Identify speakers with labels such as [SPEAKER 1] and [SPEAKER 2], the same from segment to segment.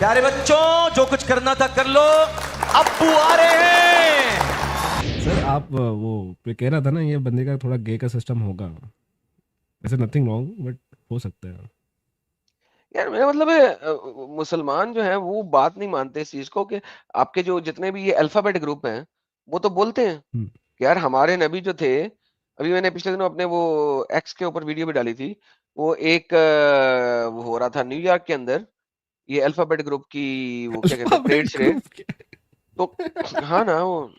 [SPEAKER 1] प्यारे बच्चों, जो कुछ करना था कर लो, अब्बू आ रहे हैं।
[SPEAKER 2] सर आप वो कह रहा था ना, ये बंदे का थोड़ा गे का सिस्टम होगा, ऐसे नथिंग रॉन्ग बट हो सकता है।
[SPEAKER 3] यार मेरा मतलब है मुसलमान जो है वो बात नहीं मानते इस चीज को कि आपके जो जितने भी ये अल्फाबेट ग्रुप हैं वो तो बोलते हैं
[SPEAKER 2] हम्म,
[SPEAKER 3] कि यार हमारे नबी जो थे, अभी मैंने पिछले दिनों अपने वो एक्स के ऊपर वीडियो भी डाली थी। वो एक वो हो रहा था न्यूयॉर्क के अंदर, ये अल्फाबेट ग्रुप की वो क्या कहते हैं परेड
[SPEAKER 2] अल्फाबेट
[SPEAKER 3] शरेड।
[SPEAKER 2] ग्रुप के
[SPEAKER 3] तो हाँ ना वो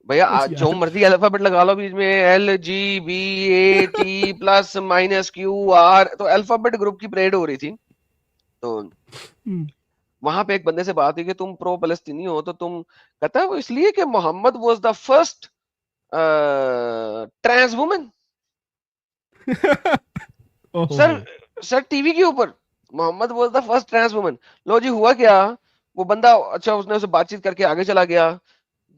[SPEAKER 3] भैया जो
[SPEAKER 2] यार।
[SPEAKER 3] मर्जी अल्फाबेट लगा लो बीच में, LGBT प्लस माइनस QR, तो अल्फाबेट ग्रुप की परेड हो रही थी। तो
[SPEAKER 2] हम्म,
[SPEAKER 3] वहां पे एक बंदे से बात हुई कि तुम प्रो फलस्तीनी हो, तो तुम कहता है वो इसलिए कि Mohammed was the first trans woman. Sir
[SPEAKER 2] ओहो।
[SPEAKER 3] सर टीवी के ऊपर Mohammed was the first trans woman. लो जी हुआ क्या, वो बंदा अच्छा उसने उससे बातचीत करके आगे चला गया,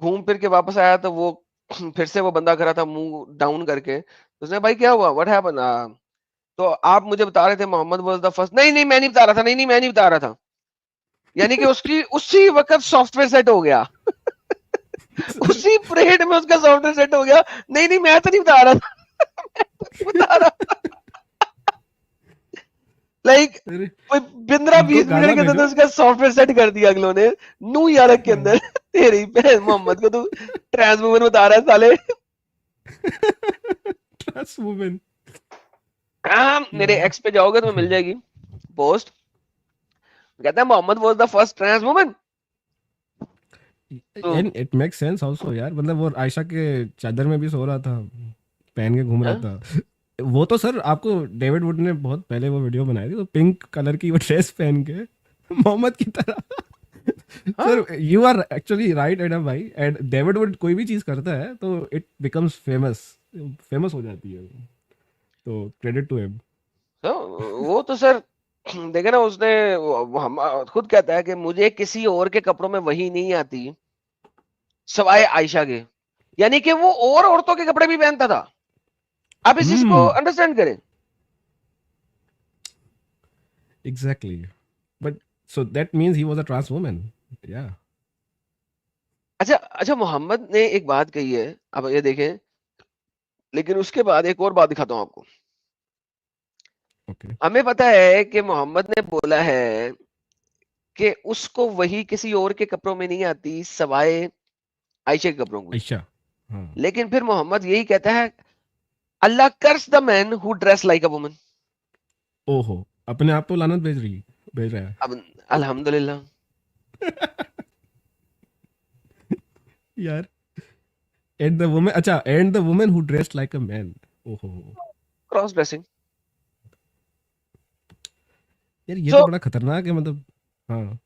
[SPEAKER 3] घूम फिर के वापस आया तो वो फिर से वो बंदा खड़ा था मुंह डाउन करके। तो उसने भाई क्या हुआ, व्हाट हैपन, तो आप मुझे बता रहे थे मोहम्मद वाज द फर्स्ट। नहीं नहीं मैं नहीं बता रहा था, नहीं नहीं मैं नहीं बता रहा था। यानी कि उसकी उसी वक्त सॉफ्टवेयर सेट हो गया। उसी परेड में उसका सॉफ्टवेयर सेट हो गया। नहीं नहीं मैं तो नहीं बता रहा था। मैं तो नहीं बता रहा था। लाइक
[SPEAKER 2] अरे
[SPEAKER 3] कोई 15-20
[SPEAKER 2] इनको गाना
[SPEAKER 3] मिनट के अंदर
[SPEAKER 2] भेजो।
[SPEAKER 3] उसका सॉफ्टवेयर सेट कर दिया अगलों ने न्यूयॉर्क के अंदर।
[SPEAKER 2] हाँ।
[SPEAKER 3] तेरी बहन मोहम्मद को तू ट्रांस वुमन बता रहा है साले।
[SPEAKER 2] ट्रस्ट वुमेन
[SPEAKER 3] हाँ मेरे
[SPEAKER 2] यार।
[SPEAKER 3] एक्स पे जाओगे तो मिल जाएगी पोस्ट। कहता है Mohammed was the first trans woman. तो
[SPEAKER 2] and it makes sense also यार, मतलब वो आयशा के चादर में भी सो रहा था, पहन के घूम रहा
[SPEAKER 3] हाँ?
[SPEAKER 2] था। वो तो सर आपको डेविड वुड ने बहुत पहले वो वीडियो बनाई थी, वो पिंक कलर की वो ड्रेस पहन के मोहम्मद की तरह।
[SPEAKER 3] हाँ?
[SPEAKER 2] Sir you are actually right Adam भाई, एंड डेविड वुड कोई भी चीज करता है तो इट बिकम्स फेमस, फेमस हो जाती है, तो क्रेडिट टू हिम।
[SPEAKER 3] तो वो तो सर देखे ना उसने वो हम खुद कहता है कि मुझे किसी और के कपड़ों में वही नहीं आती सवाए आयशा के। यानी कि वो और औरतों के कपड़े भी पहनता था। आप इस चीज को
[SPEAKER 2] हम्म,
[SPEAKER 3] अंडरस्टैंड करें।
[SPEAKER 2] Exactly, but so that means he was a trans woman. या
[SPEAKER 3] अच्छा अच्छा मोहम्मद ने एक बात कही है, अब ये देखें, लेकिन उसके बाद एक और बात दिखाता हूं आपको।
[SPEAKER 2] ओके।
[SPEAKER 3] हमें पता है कि मोहम्मद ने बोला है कि उसको वही किसी और के कपड़ों में नहीं आती सवाए आयशा के कपड़ों को।
[SPEAKER 2] आयशा। हाँ।
[SPEAKER 3] लेकिन फिर मोहम्मद यही कहता है, Allah curse the man who dress like a woman.
[SPEAKER 2] ओहो, अपने आप को लानत भेज रहा है।
[SPEAKER 3] अब अल्हम्दुलिल्लाह।
[SPEAKER 2] यार, एंड द वुमन, अच्छा, and the woman who dressed like a man. ओहो।
[SPEAKER 3] Cross dressing.
[SPEAKER 2] यार ये
[SPEAKER 3] सो
[SPEAKER 2] तो बड़ा खतरनाक है, मतलब। हाँ।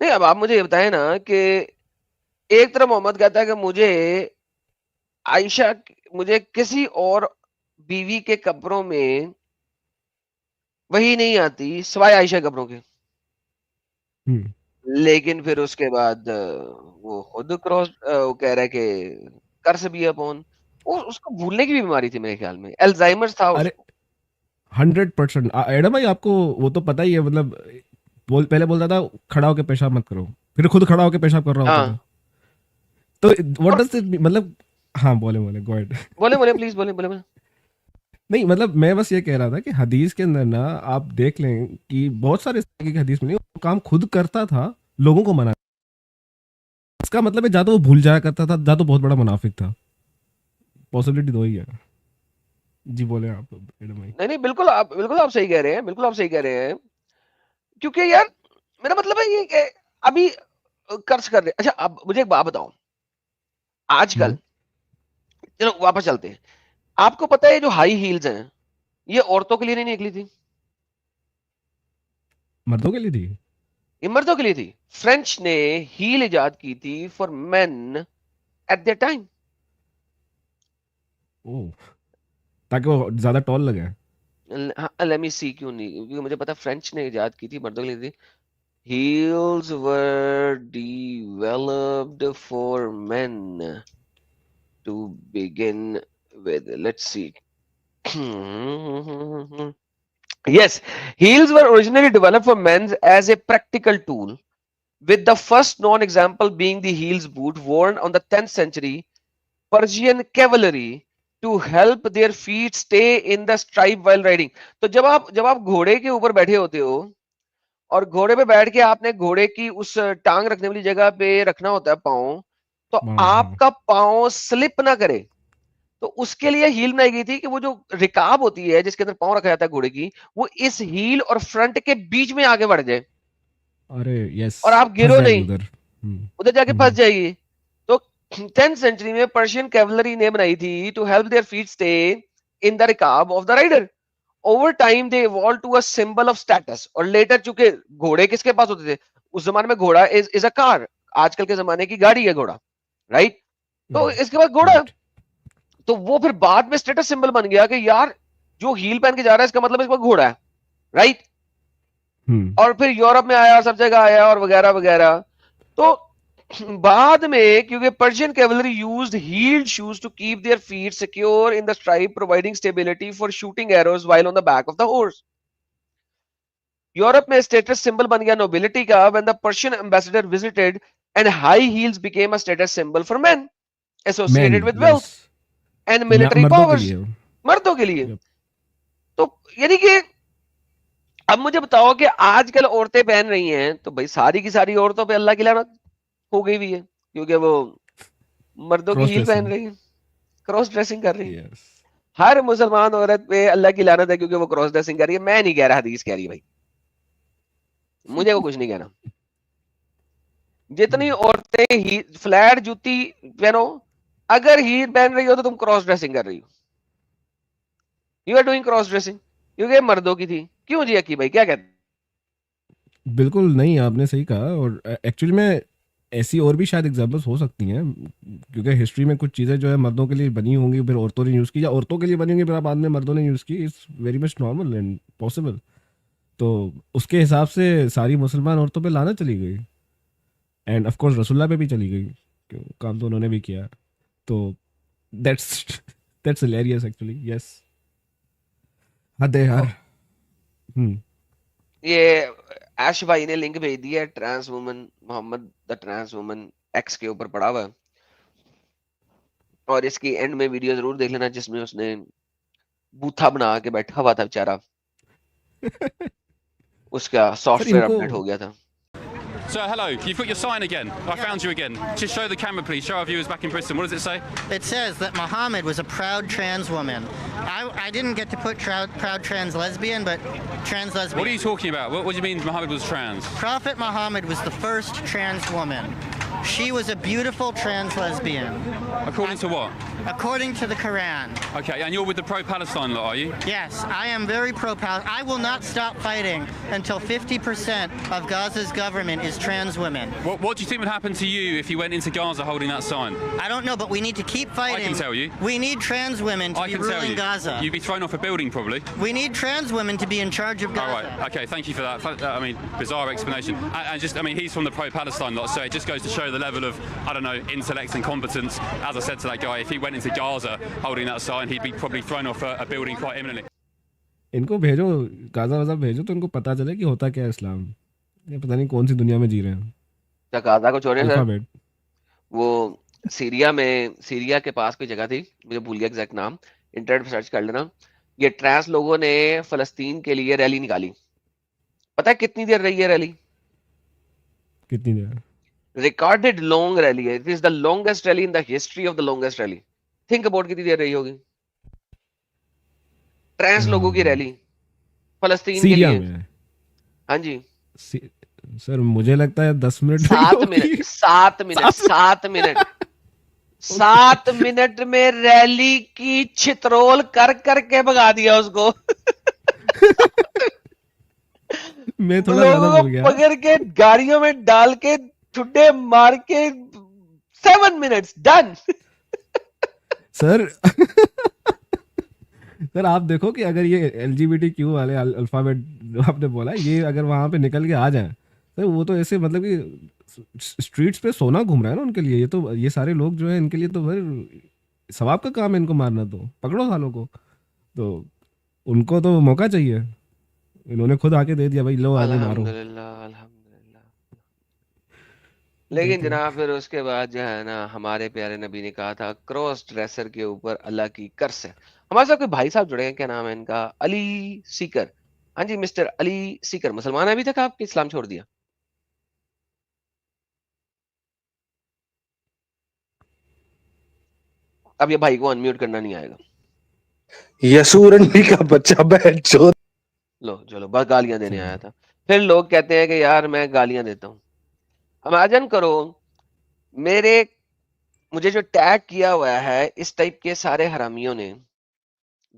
[SPEAKER 3] नहीं अब आप मुझे ये बताएं ना कि एक तरफ मोहम्मद कहता है कि आयशा मुझे किसी और बीवी के कपड़ों में वही नहीं आती सिवाय आयशा के कपड़ों के।
[SPEAKER 2] हम्म।
[SPEAKER 3] लेकिन फिर उसके बाद वो खुद वो कह रहा है कि कर्ज भी अपॉन, वो उसको भूलने की भी बीमारी थी मेरे ख्याल में, अल्जाइमर था
[SPEAKER 2] अरे
[SPEAKER 3] उसको।
[SPEAKER 2] 100%। एडम भाई, आपको वो तो पता ही है, मतलब पहले बोलता था खड़ा होके पेशाब मत करो, फिर खुद खड़ा होके पेशाब कर रहा होता था।
[SPEAKER 3] हाँ
[SPEAKER 2] तो व्हाट
[SPEAKER 3] और
[SPEAKER 2] डज इट मतलब। हाँ, बोले बोले, गो अहेड।
[SPEAKER 3] बोले बोले प्लीज बोले बोले बोले।
[SPEAKER 2] नहीं, मतलब मैं बस ये कह रहा था कि हदीस के अंदर ना आप देख लें कि बहुत सारे इस तरीके की हदीस में वो काम खुद करता था, लोगों को मना। इसका मतलब है, जा तो वो भूल जाया करता था, जा तो बहुत बड़ा मुनाफिक था। पॉसिबिलिटी दो ही है। जी बोले आप, एडम भाई।
[SPEAKER 3] नहीं नहीं बिल्कुल आप सही कह रहे हैं, बिल्कुल आप सही कह रहे हैं। क्योंकि यार मेरा मतलब है ये कि अभी कर्ज कर रहे। अच्छा अब मुझे एक बात बताओ, आजकल
[SPEAKER 2] हम्म।
[SPEAKER 3] चलो वापस चलते हैं। आपको पता है ये जो हाई हील्स हैं ये औरतों के लिए नहीं निकली थी,
[SPEAKER 2] मर्दों के लिए थी।
[SPEAKER 3] ये मर्दों के लिए थी। फ्रेंच ने हील इजाद की थी for men at the time.
[SPEAKER 2] ओह, ताकि वो ज्यादा टॉल लगे।
[SPEAKER 3] लेट मी सी क्यों नहीं, क्योंकि मुझे पता फ्रेंच ने इजाद की थी, मर्दों के लिए थी। Heels were developed for men to begin with, let's see. Yes, heels were originally developed for men as a practical tool, with the first known example being the heels boot worn on the 10th century Persian cavalry to help their feet stay in the stripe while riding. तो जब आप घोड़े के ऊपर बैठे होते हो और घोड़े पे बैठ के आपने घोड़े की उस टांग रखने वाली जगह पे रखना होता है पाँव, तो
[SPEAKER 2] हाँ हाँ
[SPEAKER 3] आपका पाँव स्लिप ना करे, तो उसके लिए हील बनाई गई थी कि वो जो रिकाब होती है जिसके अंदर पाँव रखा जाता है घोड़े की, वो इस हील और फ्रंट के बीच में आगे बढ़ जाए
[SPEAKER 2] अरे यस
[SPEAKER 3] और आप
[SPEAKER 2] फंस
[SPEAKER 3] गिरो
[SPEAKER 2] जाएगी
[SPEAKER 3] नहीं,
[SPEAKER 2] उधर
[SPEAKER 3] उधर जाके फंस
[SPEAKER 2] हम्म,
[SPEAKER 3] जाएगी। तो 10th सेंचुरी में पर्शियन कैवलरी ने बनाई थी to help their feet stay in the रिकाब of the rider. Over time they evolve to a symbol of status, और लेटर चूंकि घोड़े किसके पास होते थे उस जमाने में, घोड़ा इज अ कार, आजकल के जमाने की गाड़ी है घोड़ा, राइट? तो इसके बाद घोड़ा,
[SPEAKER 2] राइट
[SPEAKER 3] तो वो फिर बाद में स्टेटस सिंबल बन गया कि यार जो हील पहन के जा रहा है इसका मतलब इसके पास घोड़ा है, राइट? और फिर यूरोप में आया, सब जगह आया और वगैरह वगैरह। तो बाद में क्योंकि Persian cavalry used heeled shoes to keep their feet secure in the stripe, providing stability for shooting arrows while on the back of the horse. Europe में स्टेटस सिंबल बन गया नोबिलिटी का when the Persian ambassador visited, and high heels became a status symbol for men
[SPEAKER 2] man
[SPEAKER 3] associated with
[SPEAKER 2] yes
[SPEAKER 3] wealth and military
[SPEAKER 2] मर्दों के
[SPEAKER 3] powers,
[SPEAKER 2] लिए
[SPEAKER 3] मर्दों के लिए।
[SPEAKER 2] Yep.
[SPEAKER 3] तो यानी कि अब मुझे बताओ कि आजकल औरतें पहन रही हैं, तो भाई सारी की सारी औरतों पे अल्लाह की लानत हो गई भी है, क्योंकि वो मर्दों की
[SPEAKER 2] क्रॉस
[SPEAKER 3] हील पहन
[SPEAKER 2] ड्रेसिंग
[SPEAKER 3] रही है, क्रॉस ड्रेसिंग कर रही है।
[SPEAKER 2] यस
[SPEAKER 3] हर मुसलमान औरत पे अल्लाह की लानत है क्योंकि वो क्रॉस ड्रेसिंग कर रही है। मैं नहीं कह रहा, हदीस कह रही है भाई, मुझे को कुछ नहीं कहना। जितनी औरतें ही फ्लैट जूती पहनो, अगर हील पहन रही हो तो तुम क्रॉस ड्रेसिंग कर रही हो, you are doing cross dressing, क्योंकि ये मर्दों की थी। क्यों जी अकी भाई, क्या कहते हैं?
[SPEAKER 2] बिल्कुल नहीं आपने सही कहा और एक्चुअली में ऐसी और भी शायद एग्जांपल्स हो सकती हैं क्योंकि हिस्ट्री में कुछ चीज़ें जो है मर्दों के लिए बनी होंगी फिर औरतों ने यूज़ की या औरतों के लिए बनी होंगी फिर बाद में मर्दों ने यूज़ की it's very much normal and possible तो उसके हिसाब से सारी मुसलमान औरतों पे लाना चली गई एंड ऑफ कोर्स रसुल्ला पे भी चली गई काम तो उन्होंने भी किया तो that's that's hilarious actually yes हद है यार हम्म
[SPEAKER 3] ये ऐश भाई ने लिंक भेज दिया है, trans woman Mohammed the trans woman X के ऊपर पड़ा हुआ है, और इसकी एंड में वीडियो जरूर देख लेना जिसमें उसने बूथा बना के बैठा हुआ था बेचारा, उसका
[SPEAKER 2] सर
[SPEAKER 3] सॉफ्टवेयर
[SPEAKER 2] इनको
[SPEAKER 3] अपडेट हो गया था।
[SPEAKER 4] So, hello, you've got your sign again. I found you again. Just show the camera, please. Show our viewers back in Bristol. What does it say?
[SPEAKER 5] It says that Muhammad was a proud trans woman. I didn't get to put proud trans lesbian, but trans lesbian.
[SPEAKER 4] What are you talking about? What do you mean Muhammad was trans?
[SPEAKER 5] Prophet Muhammad was the first trans woman. She was a beautiful trans lesbian.
[SPEAKER 4] According to what?
[SPEAKER 5] According to the Quran.
[SPEAKER 4] Okay, and you're with the pro-Palestine lot, are you?
[SPEAKER 5] Yes, I am very pro-Palestine. I will not stop fighting until 50% of Gaza's government is trans women.
[SPEAKER 4] What do you think would happen to you if you went into Gaza holding that sign?
[SPEAKER 5] I don't know, but we need to keep fighting.
[SPEAKER 4] I can tell you.
[SPEAKER 5] We need trans women to
[SPEAKER 4] I
[SPEAKER 5] be
[SPEAKER 4] can tell
[SPEAKER 5] ruling
[SPEAKER 4] you.
[SPEAKER 5] Gaza.
[SPEAKER 4] You'd be thrown off a building, probably.
[SPEAKER 5] We need trans women to be in charge of Gaza.
[SPEAKER 4] All right. Okay. Thank you for that. I mean, bizarre explanation. And just, I mean, he's from the pro-Palestine lot, so it just goes to show the level of, I don't know, intellect and competence. As I said to that guy, if he went into Gaza holding that sign, he'd be probably thrown off a building quite imminently.
[SPEAKER 2] इनको भेजो Gaza वाजा भेजो तो इनको पता चले कि होता क्या है इस्लाम ये पता नहीं कौन सी दुनिया में जी रहे हैं
[SPEAKER 3] क्या गाजा को छोड़े सर,
[SPEAKER 2] अल्फाबेट
[SPEAKER 3] वो सीरिया के पास कोई जगह थी, मुझे भूल गया एग्जैक्ट नाम, इंटरनेट पर सर्च कर लेना। ये ट्रांस लोगों ने फलस्तीन के लिए रैली निकाली, पता है कितनी देर रही है रैली?
[SPEAKER 2] कितनी देर
[SPEAKER 3] रिकॉर्डेड लॉन्ग रैली है, it is the longest rally in the history of the longest rally. Think about कितनी देर रही होगी ट्रांस लोगों की रैली फलस्तीन के
[SPEAKER 2] सीरिया
[SPEAKER 3] लिए।
[SPEAKER 2] में
[SPEAKER 3] हाँ जी,
[SPEAKER 2] सर मुझे लगता है 10 minute
[SPEAKER 3] 7 minute 7 minute 7 minute 7 minute में रैली की छितरोल कर करके भगा दिया उसको।
[SPEAKER 2] मैं थोड़ा ज्यादा
[SPEAKER 3] लोगों
[SPEAKER 2] बोल
[SPEAKER 3] को
[SPEAKER 2] गया
[SPEAKER 3] पकड़ के गाड़ियों में डाल के ठुड्डे मार के 7 मिनट्स डन।
[SPEAKER 2] सर सर आप देखो कि अगर ये LGBTQ वाले अल्फाबेट जो आपने बोला ये अगर वहां पे निकल के आ जाए सर वो तो ऐसे मतलब कि स्ट्रीट्स पे सोना घूम रहा है ना उनके लिए ये तो ये सारे लोग जो है इनके लिए तो फिर सवाब का काम है इनको मारना तो पकड़ो सालों को तो उनको तो मौका चाहिए इन्होंने खुद आके दे दिया भाई, लो आगे मारो।
[SPEAKER 3] अल्हम्दुलिल्लाह अल्हम्दुलिल्लाह। लेकिन
[SPEAKER 2] देख लो।
[SPEAKER 3] जनाब फिर उसके बाद जो है ना हमारे प्यारे नबी ने कहा था क्रॉस ड्रेसर के ऊपर अल्लाह की कर्स है। हमारे साथ कोई भाई साहब जुड़े हैं, क्या नाम है इनका, अली सीकर। हाँ जी मिस्टर अली सीकर, मुसलमान है अभी तक आपने इस्लाम छोड़ दिया? अब ये भाई को अनम्यूट करना नहीं आएगा।
[SPEAKER 6] यसूरंडी का बच्चा बहन चोद।
[SPEAKER 3] लो चलो बस गालियां देने
[SPEAKER 2] सही
[SPEAKER 3] आया
[SPEAKER 2] है।
[SPEAKER 3] था। फिर लोग कहते हैं कि यार मैं गालियां देता हूँ। इमेजिन करो मेरे मुझे जो टैग किया हुआ है इस टाइप के सारे हरामियों ने,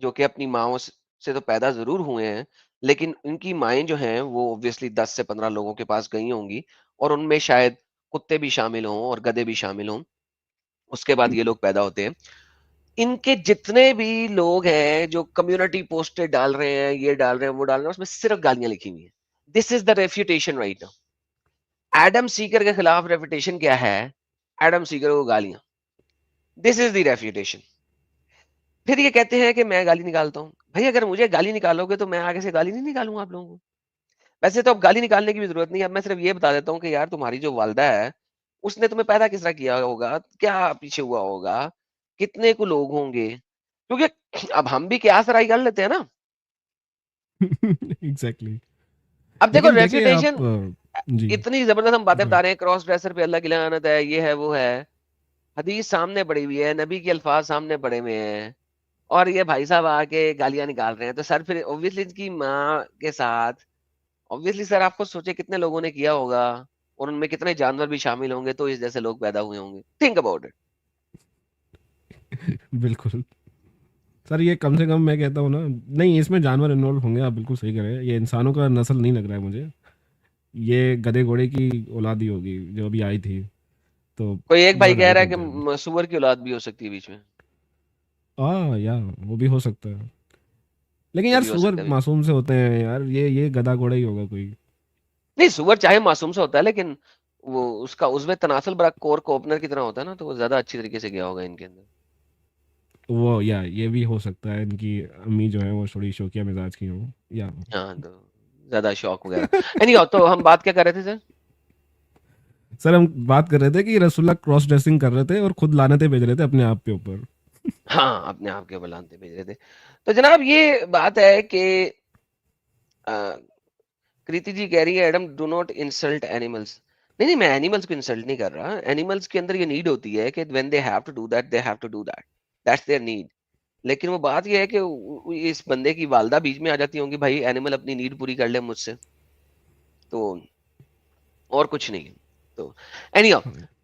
[SPEAKER 3] जो कि अपनी माओ से तो पैदा जरूर हुए हैं, लेकिन उनकी माएं जो हैं वो ऑब्वियसली 10 से 15 लोगों के पास गई होंगी, और उनमें शायद कुत्ते भी शामिल हों और गधे भी शामिल हों। उसके बाद ये लोग पैदा होते हैं। इनके जितने भी लोग हैं जो कम्युनिटी पोस्टर डाल रहे हैं, ये डाल रहे हैं, वो डाल रहे हैं, उसमें सिर्फ गालियां लिखी हुई है। This is the refutation right now. Adam Seeker के खिलाफ रेफ्यूटेशन क्या है? एडम सीकर को गालियां। This is the refutation. फिर ये कहते हैं कि मैं गाली निकालता हूँ। भाई अगर मुझे गाली निकालोगे तो मैं आगे से गाली नहीं निकालूंगा आप लोगों को। वैसे तो अब गाली निकालने की भी जरूरत नहीं है, अब मैं सिर्फ ये बता देता हूँ कि यार तुम्हारी जो वालदा है उसने तुम्हें पैदा किस तरह किया होगा, क्या पीछे हुआ होगा, कितने को लोग होंगे, क्योंकि अब हम भी क्या सराई कर लेते हैं ना।
[SPEAKER 2] एग्जैक्टली।
[SPEAKER 3] अब देखो
[SPEAKER 2] लेकिन देखिए
[SPEAKER 3] रेपुटेशन,
[SPEAKER 2] आप जी
[SPEAKER 3] इतनी जबरदस्त हम बातें
[SPEAKER 2] गो
[SPEAKER 3] बता
[SPEAKER 2] ahead।
[SPEAKER 3] रहे हैं, क्रॉस ड्रेसर पे अल्लाह की लानत है, ये है वो है, हदीस सामने पड़ी हुई है, नबी के अल्फाज सामने पड़े हुए हैं, और ये भाई साहब आके गालियां निकाल रहे हैं। तो सर फिर ऑब्वियसली इनकी माँ के साथ, ऑब्वियसली सर आप खुद सोचे कितने लोगों ने किया होगा, और उनमें कितने जानवर भी शामिल होंगे, तो इस जैसे लोग पैदा हुए होंगे। Think about it.
[SPEAKER 2] बिल्कुल। सर ये कम से कम मैं कहता हूँ ना, नहीं इसमें जानवर इन्वॉल्व होंगे, आप बिल्कुल सही कह रहे हैं, ये इंसानों का नस्ल नहीं लग रहा है मुझे, ये गधे घोड़े की औलाद ही होगी जो अभी आई थी, तो
[SPEAKER 3] कोई एक
[SPEAKER 2] यू
[SPEAKER 3] भाई
[SPEAKER 2] आर
[SPEAKER 3] कह
[SPEAKER 2] राइट
[SPEAKER 3] रहा है
[SPEAKER 2] विद
[SPEAKER 3] कि
[SPEAKER 2] दैट।
[SPEAKER 3] सुअर की औलाद भी हो सकती है बीच में।
[SPEAKER 2] या वो भी हो सकता है, लेकिन
[SPEAKER 3] वो
[SPEAKER 2] यार
[SPEAKER 3] भी हो
[SPEAKER 2] सुअर
[SPEAKER 3] सकता है।
[SPEAKER 2] मासूम से होते हैं यार, ये गधा घोड़ा ही होगा कोई।
[SPEAKER 3] नहीं सुअर चाहे मासूम से होता है, लेकिन वो उसका उसमें तनासुल बड़ा कोर को ओपनर की तरह होता है ना, तो वो ज्यादा अच्छी तरीके से गया होगा इनके अंदर।
[SPEAKER 2] वो या ये भी हो सकता है, इनकी अम्मी जो है वो थोड़ी शौकिया मिजाज की हो या
[SPEAKER 3] हाँ तो ज्यादा शौक वगैरह। एनी तो हम बात क्या कर रहे थे सर?
[SPEAKER 2] सर हम बात कर रहे थे कि रसुल्ला क्रॉस ड्रेसिंग कर रहे थे और खुद लानतें भेज रहे थे अपने आप के ऊपर।
[SPEAKER 3] हाँ अपने आप के बुलाते भेज रहे थे। तो जनाब ये बात है कि कृति जी कह रही है Adam do not insult animals. नहीं नहीं मैं एनिमल्स को इंसल्ट नहीं कर रहा। एनिमल्स के अंदर ये नीड होती है कि when they have to do that, they have to do that, that's their need. लेकिन वो बात ये है कि इस बंदे की वालदा बीच में आ जाती होंगी, भाई एनिमल अपनी नीड पूरी कर ले मुझसे, तो और कुछ नहीं है। तो एनी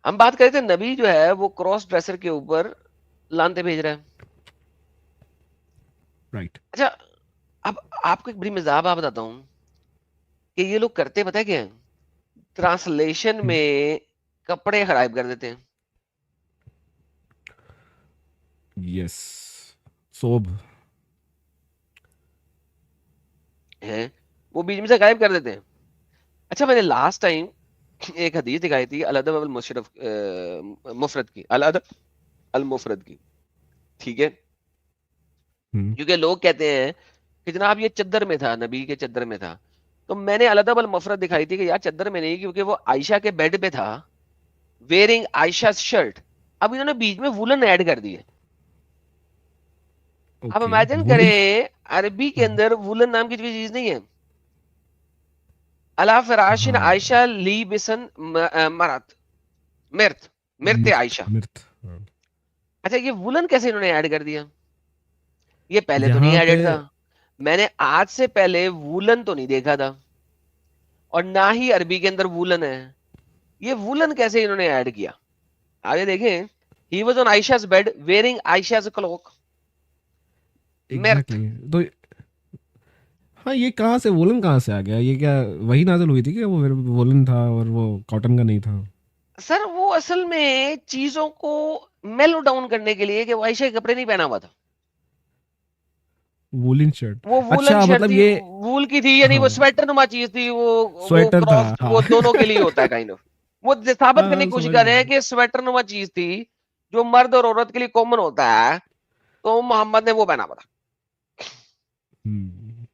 [SPEAKER 3] हम बात करें थे नबी जो है वो क्रॉस ड्रेसर के ऊपर लानते भेज रहा है।
[SPEAKER 2] राइट।
[SPEAKER 3] अच्छा अब आपको एक बड़ी मजाक बात बताता हूँ कि ये लोग करते पता है क्या है? ट्रांसलेशन में कपड़े खराब कर देते हैं।
[SPEAKER 2] यस। सोब।
[SPEAKER 3] हैं वो बीच में से गायब कर देते हैं। अच्छा मैंने लास्ट टाइम एक हदीस दिखाई थी अल-अदब अल मुशरफ मुफरद की, अल-अदब अल मुफरद की, ठीक है? क्योंकि लोग कहते हैं कि जनाब ये चद्दर में था, नबी के चद्दर में था। तो मैंने अल-अदब अल मुफरद दिखाई थी कि यार चद्दर में नहीं, क्योंकि वो आयशा के बेड पे था, वेयरिंग आयशा शर्ट। अब इन्होंने बीच में वुलन ऐड कर दिए। अब
[SPEAKER 2] ओके
[SPEAKER 3] इमेजिन
[SPEAKER 2] वुलन।
[SPEAKER 3] करें अरबी के अंदर वुलन नाम की कोई चीज नहीं है। अला फराशिन
[SPEAKER 2] हाँ
[SPEAKER 3] आयशा ली बिसन मरत मिर्त मिर्त
[SPEAKER 2] मिर्त
[SPEAKER 3] आयशा।
[SPEAKER 2] मिर्त हाँ।
[SPEAKER 3] अच्छा ये वुलन कैसे इन्होंने ऐड कर दिया? ये पहले तो नहीं
[SPEAKER 2] यहाँ पे
[SPEAKER 3] एडेड था। मैंने आज से पहले वुलन तो नहीं देखा था, और ना ही अरबी के अंदर वुलन है। ये वुलन कैसे इन्होंने ऐड किया? आगे देखें, he was on Aisha's bed wearing Aisha's cloak मिर्त।
[SPEAKER 2] एग्जैक्टली तो हाँ, ये कहाँ से वुलन कहाँ से आ गया, ये क्या वही नाज़िल हुई थी कि वो वुलन था और वो कॉटन का नहीं था?
[SPEAKER 3] सर वो असल में चीजों को मेलो डाउन करने के लिए कि वो आयशा के कपड़े नहीं पहना हुआ था,
[SPEAKER 2] वुलन शर्ट।
[SPEAKER 3] वो वुलन
[SPEAKER 2] अच्छा
[SPEAKER 3] शर्ट
[SPEAKER 2] मतलब
[SPEAKER 3] थी,
[SPEAKER 2] ये
[SPEAKER 3] वूल की थी, यानी वो
[SPEAKER 2] हाँ
[SPEAKER 3] स्वेटर नुमा चीज थी, वो
[SPEAKER 2] स्वेटर था
[SPEAKER 3] क्रॉस
[SPEAKER 2] हाँ।
[SPEAKER 3] वो दोनों के लिए होता है काइंड ऑफ। वो साबित करने
[SPEAKER 2] हाँ
[SPEAKER 3] की कोशिश
[SPEAKER 2] समझ
[SPEAKER 3] कर रहे हैं
[SPEAKER 2] गया।
[SPEAKER 3] कि स्वेटर नुमा चीज थी जो मर्द और औरत के लिए कॉमन होता है, तो मोहम्मद ने वो पहना हुआ था।
[SPEAKER 2] हम्म,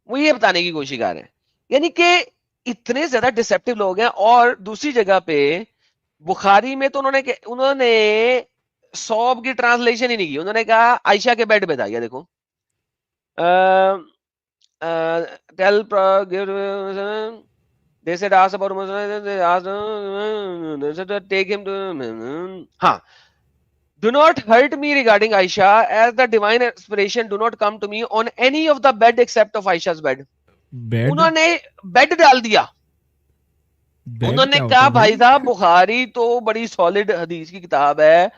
[SPEAKER 3] वो ये बताने की कोशिश कर रहे हैं, यानी कि इतने ज्यादा डिसेप्टिव लोग हैं। और दूसरी जगह पे बुखारी में तो उन्होंने सौब की ट्रांसलेशन ही नहीं की, उन्होंने कहा आयशा के बेड पे था। ये देखो, tell they said ask about they asked take him to हाँ, do not hurt me regarding Aisha, as the divine inspiration do not come to me on any of the bed except of Aisha's bed.
[SPEAKER 2] Bed
[SPEAKER 3] उन्होंने bed डाल दिया।
[SPEAKER 2] Bed
[SPEAKER 3] उन्होंने
[SPEAKER 2] क्या होता
[SPEAKER 3] कहा
[SPEAKER 2] है
[SPEAKER 3] भाई साहब बुखारी तो बड़ी सॉलिड हदीस की किताब है,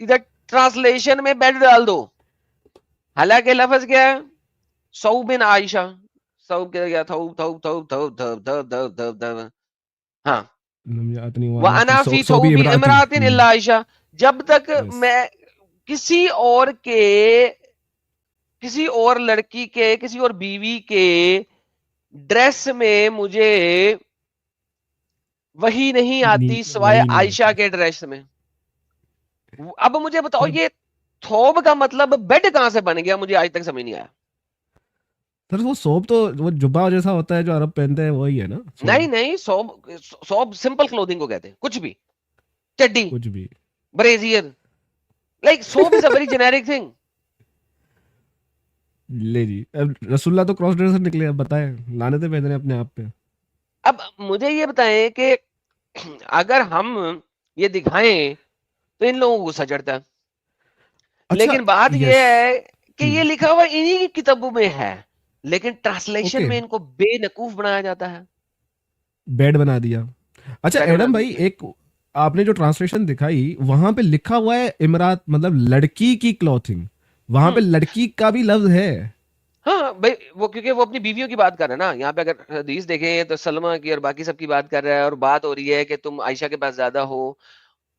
[SPEAKER 3] इधर ट्रांसलेशन में बेड डाल दो। हालांकि लफ्ज क्या है, सऊ बिन आयशा, सऊ क्या थऊ थऊ थऊ थऊ थऊ थऊ थऊ थऊ थऊ हाँ,
[SPEAKER 2] नमयातनी
[SPEAKER 3] व
[SPEAKER 2] वाला
[SPEAKER 3] अना
[SPEAKER 2] सो
[SPEAKER 3] फी
[SPEAKER 2] सो भी
[SPEAKER 3] थऊबी
[SPEAKER 2] इमराती
[SPEAKER 3] इमरातिन इल्ला आयशा। जब तक
[SPEAKER 2] Yes.
[SPEAKER 3] मैं किसी और लड़की के, किसी और बीवी के ड्रेस में मुझे वही नहीं आती सिवाय
[SPEAKER 2] वही नहीं
[SPEAKER 3] आयशा के ड्रेस में। अब मुझे बताओ
[SPEAKER 2] सर
[SPEAKER 3] ये थोब का मतलब बेड कहां से बन गया, मुझे आज तक समझ नहीं आया।
[SPEAKER 2] सर वो सोप तो वो जुब्बा जैसा होता है जो अरब पहनते हैं, वही है ना सोप?
[SPEAKER 3] नहीं नहीं, सौब सिंपल क्लोथिंग को कहते हैं, कुछ भी, चड्डी,
[SPEAKER 2] कुछ भी।
[SPEAKER 3] Brazier, like soap is a very generic thing.
[SPEAKER 2] ले जी, अब रसुल्ला तो क्रॉस ड्रेसर निकले, अब बताएं, लानतें भेज रहे हैं अपने आप पे।
[SPEAKER 3] अब मुझे ये बताएं कि अगर हम ये दिखाएं तो इन लोगों को गुस्सा चढ़ता है।
[SPEAKER 2] अच्छा,
[SPEAKER 3] लेकिन बात
[SPEAKER 2] यस,
[SPEAKER 3] ये है कि ये लिखा हुआ इन्हीं की किताबों में है, लेकिन ट्रांसलेशन
[SPEAKER 2] ओके,
[SPEAKER 3] में इनको बेवकूफ बनाया जाता है।
[SPEAKER 2] बेड बना दिया। अच्छा
[SPEAKER 3] बेड बना
[SPEAKER 2] एडम भाई,
[SPEAKER 3] दिया।
[SPEAKER 2] एक आपने जो ट्रांसलेशन दिखाई वहां पे लिखा हुआ है इमरात, मतलब लड़की की क्लॉथिंग, वहां पे लड़की का भी लफ्ज है।
[SPEAKER 3] हाँ भाई, वो क्योंकि वो अपनी बीवियों की बात कर रहे हैं ना। यहाँ पे अगर हदीस देखें तो सलमा की और बाकी सब की बात कर रहा है, और बात हो रही है कि तुम आयशा के पास ज्यादा हो,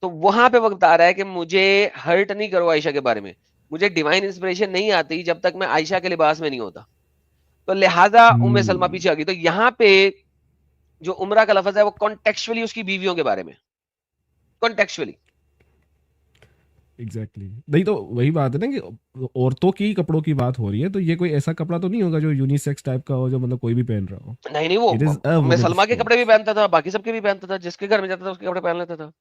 [SPEAKER 3] तो वहां पे वो बता रहा है कि मुझे हर्ट नहीं करो आयशा के बारे में, मुझे डिवाइन इंस्पिरेशन नहीं आती जब तक मैं आयशा के लिबास में नहीं होता। तो लिहाजा उम्मे सलमा पीछे आ गई। तो यहाँ पे जो उमरा का लफ्ज है वो कॉन्टेक्चुअली उसकी बीवियों के बारे में, कॉन्टेक्चुअली।
[SPEAKER 2] एग्जैक्टली नहीं तो वही बात है ना कि औरतों की कपड़ों की बात हो रही है, तो ये कोई ऐसा कपड़ा तो नहीं होगा जो यूनिसेक्स टाइप का हो, जो मतलब कोई भी पहन रहा हो।
[SPEAKER 3] नहीं नहीं, वो
[SPEAKER 2] इट इज अ
[SPEAKER 3] मैं सलमा के
[SPEAKER 2] वुमेन्स
[SPEAKER 3] कपड़े भी
[SPEAKER 2] क्लॉथ।
[SPEAKER 3] पहनता था, बाकी सबके भी पहनता था, जिसके घर में जाता था उसके कपड़े पहन लेता था।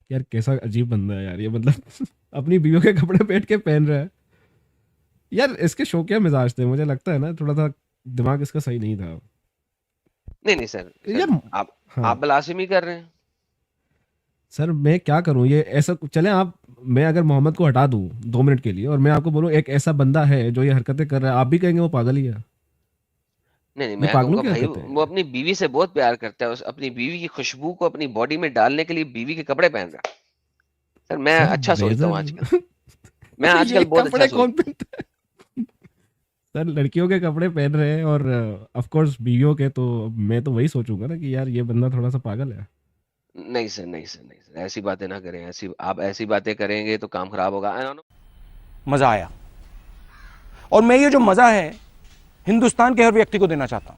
[SPEAKER 2] यार कैसा अजीब बंदा है यार ये, मतलब अपनी बीवियों के कपड़े पहन के पहन रहा है। यार इसके शो क्या मिजाज थे, मुझे लगता है ना थोड़ा सा दिमाग इसका सही नहीं था।
[SPEAKER 3] नहीं नहीं सर,
[SPEAKER 2] यार
[SPEAKER 3] आप
[SPEAKER 2] हाँ
[SPEAKER 3] बलासिमी कर रहे हैं।
[SPEAKER 2] सर, मैं क्या करूं, ये ऐसा चले आप, मैं अगर मोहम्मद को हटा दूं 2 मिनट के लिए और मैं आपको बोलूं एक ऐसा बंदा है जो ये हरकतें कर रहा है, आप भी कहेंगे वो पागल ही है?
[SPEAKER 3] नहीं नहीं,
[SPEAKER 2] ये
[SPEAKER 3] मैं
[SPEAKER 2] पागलों
[SPEAKER 3] कहूंगा
[SPEAKER 2] की
[SPEAKER 3] भाई
[SPEAKER 2] हरकतें
[SPEAKER 3] वो
[SPEAKER 2] हैं।
[SPEAKER 3] अपनी बीवी से बहुत प्यार करता है, अपनी बीवी की खुशबू को अपनी बॉडी में डालने के लिए बीवी के कपड़े पहन रहा है। सर मैं
[SPEAKER 2] सर
[SPEAKER 3] अच्छा सोचता हूँ
[SPEAKER 2] ब्लेजर
[SPEAKER 3] आजकल, मैं
[SPEAKER 2] ये
[SPEAKER 3] आजकल बहुत अच्छा
[SPEAKER 2] कपड़े कौन
[SPEAKER 3] सोचता
[SPEAKER 2] पहनता है? सर लड़कियों के कपड़े पहन रहे हैं और ऑफ कोर्स बीवियों के, तो मैं तो वही सोचूंगा ना कि यार ये बंदा थोड़ा सा पागल है।
[SPEAKER 3] हूँ। नहीं सर, नहीं सर, नहीं सर, ऐसी बातें ना करें। आप ऐसी बातें करेंगे तो काम खराब होगा। I don't know।
[SPEAKER 7] मजा आया, और मैं ये जो मजा है हिंदुस्तान के हर व्यक्ति को देना चाहता हूं।